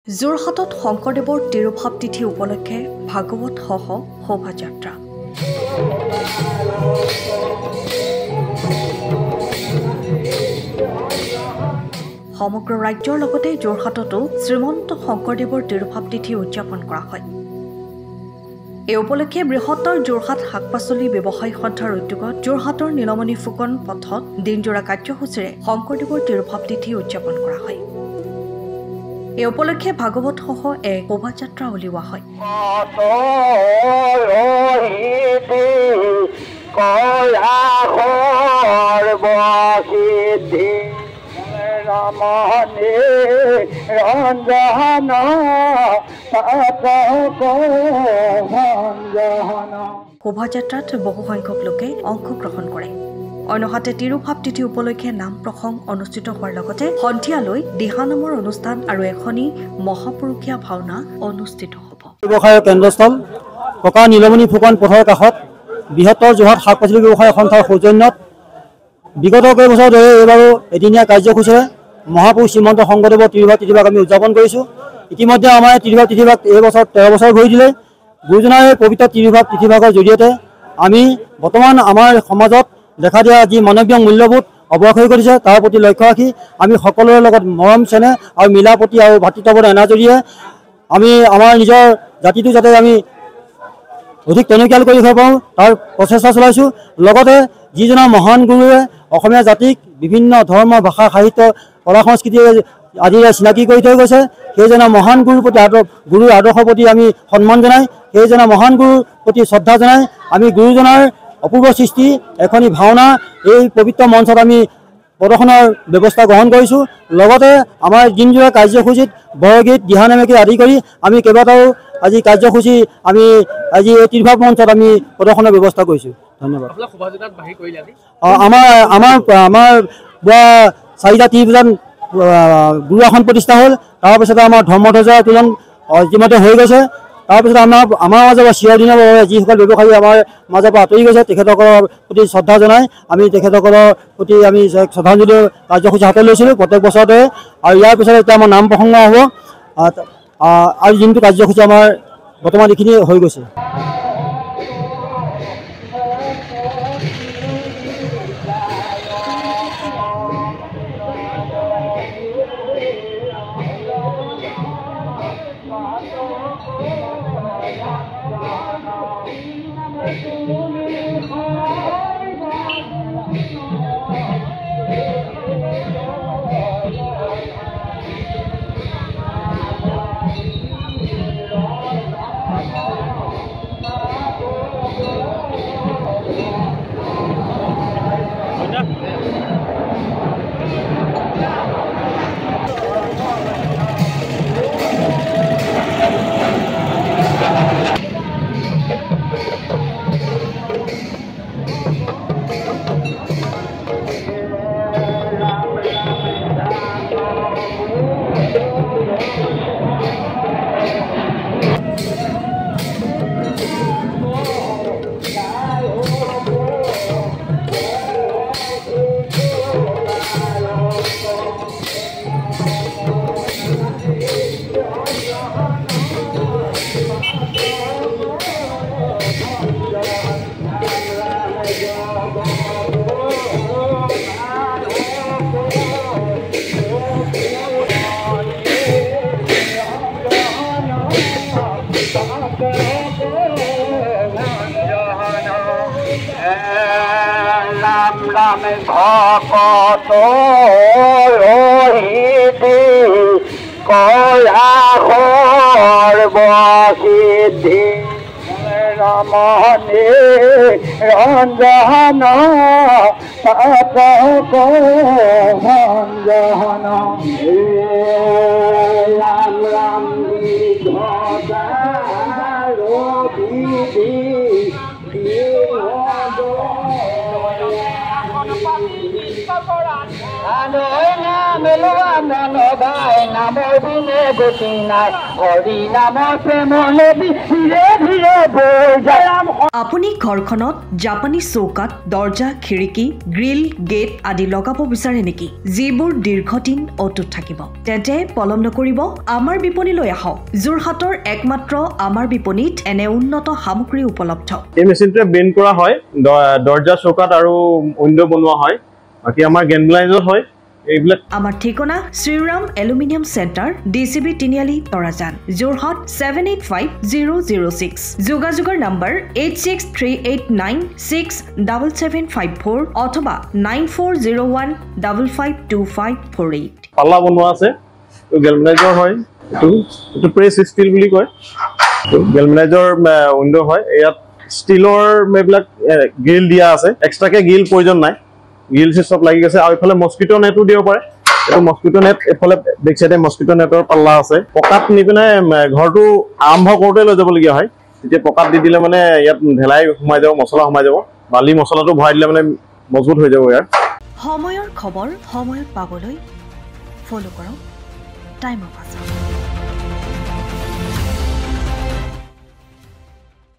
যোৰহাটত শংকৰদেৱৰ তিৰুভাৱ তিথি উপলক্ষে ভাগৱত সহ শোভাযাত্ৰা। সমগ্ৰ ৰাজ্যৰ লগতে যোৰহাটতো শ্ৰীমন্ত শংকৰদেৱৰ তিৰুভাৱ তিথি উদযাপন কৰা হয়। এই উপলক্ষে বৃহত্তৰ যোৰহাট শাক পাচলি ব্যৱসায়ী সন্থাৰ উদ্যোগত যোৰহাটৰ নীলমণি ফুকন পথত দিনজোৰা কাৰ্যসূচীৰে শংকৰদেৱৰ তিৰুভাৱ তিথি উদযাপন কৰা হয়। এই উপলক্ষে ভাগৱত সহ এক শোভাযাত্ৰা উলিওৱা হয়। শোভাযাত্ৰাত বহু সংখ্যক লোকে অংশগ্ৰহণ কৰে। অন্যহাতে তিৰুভাৱ তিথি উপলক্ষে নাম প্ৰসংগ অনুষ্ঠিত হোৱাৰ লগতে সন্ধিয়ালৈ দিহানামৰ অনুষ্ঠান আৰু এখনি মহাপুৰুষীয়া ভাওনা অনুষ্ঠিত হ'ব। ব্যৱসায়ৰ কেন্দ্ৰস্থল ককা নীলমণি ফুকন পথৰ কাষত বৃহত্তৰ যোৰহাট শাক পাচলি ব্যৱসায়ী সন্থাৰ সৌজন্যত বিগত কেইবছৰ ধৰি এইবাৰো এদিনীয়া কাৰ্যসূচীৰে মহাপুৰুষ শ্ৰীমন্ত শংকৰদেৱৰ তিৰুভাৱ তিথিভাগ আমি উদযাপন কৰিছোঁ। ইতিমধ্যে আমাৰ তিৰুভাৱ তিথিভাগ এই বছৰ 13 বছৰ ভৰি দিলে। গুৰুজনাৰ পবিত্ৰ তিৰুভাৱ তিথিভাগৰ জৰিয়তে আমি বৰ্তমান আমাৰ সমাজত দেখা দিয়া যি মানৱীয় মূল্যবোধ অৱশেষ হৈ কৰিছে তাৰ প্ৰতি লক্ষ্য ৰাখি আমি সকলোৰে লগত মৰম চেনেহ আৰু মিলাপ্ৰীতি আৰু ভাতৃত্ববোধ এনাজৰিয়ে আমি আমাৰ নিজৰ জাতিটো যাতে আমি অধিক টনকিয়াল কৰি ৰাখিব পাৰোঁ তাৰ প্ৰচেষ্টা চলাইছোঁ। লগতে যিজনা মহান গুৰুৱে অসমীয়া জাতিক বিভিন্ন ধৰ্ম ভাষা সাহিত্য কলা সংস্কৃতিৰে আদিৰে চিনাকি কৰি থৈ গৈছে, সেইজনা মহান গুৰুৰ প্ৰতি গুৰুৰ আদৰ্শৰ প্ৰতি আমি সন্মান জনাই, সেইজনা মহান গুৰুৰ প্ৰতি শ্ৰদ্ধা জনাই আমি গুৰুজনাৰ অপূৰ্ব সৃষ্টি এখনি ভাওনা এই পবিত্ৰ মঞ্চত আমি প্ৰদৰ্শনৰ ব্যৱস্থা গ্ৰহণ কৰিছোঁ। লগতে আমাৰ দিনজোৰা কাৰ্যসূচীত বৰগীত দিহানামকে আদি কৰি আমি কেইবাটাও আজি কাৰ্যসূচী আমি আজি এই তিৰুভাৱ মঞ্চত আমি প্ৰদৰ্শনৰ ব্যৱস্থা কৰিছোঁ। ধন্যবাদ। আমাৰ 4টা 30 বজাত গুৰু আসন প্ৰতিষ্ঠা হ'ল। তাৰপিছতে আমাৰ ধৰ্মধ্বজা তোলন ইতিমধ্যে হৈ গৈছে। তাৰপিছত আমাৰ মাজৰ পৰা চিৰদিনৰ বাবে যিসকল ব্যৱসায়ী আমাৰ মাজৰ পৰা আঁতৰি গৈছে তেখেতসকলৰ প্ৰতি শ্ৰদ্ধা জনাই আমি তেখেতসকলৰ প্ৰতি আমি শ্ৰদ্ধাঞ্জলি কাৰ্যসূচী হাতত লৈছিলোঁ প্ৰত্যেক বছৰতে। আৰু ইয়াৰ পিছতে এতিয়া আমাৰ নাম প্ৰসংগ হ'ব আৰু যোনটো কাৰ্যসূচী আমাৰ বৰ্তমান এইখিনি হৈ গৈছে। ৰাম ভকত ৰহিতি কলা সৰ্বসিদ্ধি ৰমণে ৰঞ্জন ৰঞ্জন ৰাম ৰাম বিধ মেলোৱা মন গায় নামৰ বিনে গতি নাই হৰি নামৰ প্ৰেমৰ নদী ধীৰে ধীৰে বৈ যায় আপুনি ঘৰখনত জাপানী চৌকাত দৰ্জা খিৰিকী গ্ৰিল গেট আদি লগাব বিচাৰে নেকি যিবোৰ দীৰ্ঘদিন অটুট থাকিব তেন্তে পলম নকৰিব আমাৰ বিপণীলৈ আহক যোৰহাটৰ একমাত্ৰ আমাৰ বিপণীত এনে উন্নত সামগ্ৰী উপলব্ধ এই মেচিনটোৱে বেণ্ড কৰা হয় দৰ্জা চৌকাত আৰু উইণ্ডো বনোৱা হয় বাকি আমাৰ গেনলাইজত হয় এইবিলাক আমাৰ ঠিকনা শ্ৰীৰাম এলুমিনিয়াম চেণ্টাৰ ডিচিবি তিনিআলি তৰাজান যোৰহাট 785006 যোগাযোগৰ নম্বৰ 8638967754 অথবা 9401552548 পাল্লা বনোৱা আছে গেলভেনাইজৰ হয় এইটো প্ৰেছ ষ্টিল বুলি কয় গেলভেনাইজৰ উইণ্ডো হয় ইয়াত ষ্টিলৰ এইবিলাক গ্ৰিল দিয়া আছে এক্সট্ৰাকে গ্ৰিল প্ৰয়োজন নাই গ্ৰিল চিস্টেম লাগি গৈছে আৰু ইফালে মস্কিটো নেটো দিব পাৰে এইটো মস্কিটো নেট এফালে বেক সাইডে মস্কিটো নেটৰ পাল্লা আছে পকাত নি পিনে ঘৰটো আৰম্ভ কৰোঁতে লৈ যাবলগীয়া হয় তেতিয়া পকাত দি দিলে মানে ইয়াত ঢেলাই সোমাই যাব মছলা সোমাই যাব বালি মছলাটো ভৰাই দিলে মানে মজবুত হৈ যাব ইয়াৰ সময়ৰ খবৰ সময়ত পাবলৈ ফলো কৰক টাইম অফ আছে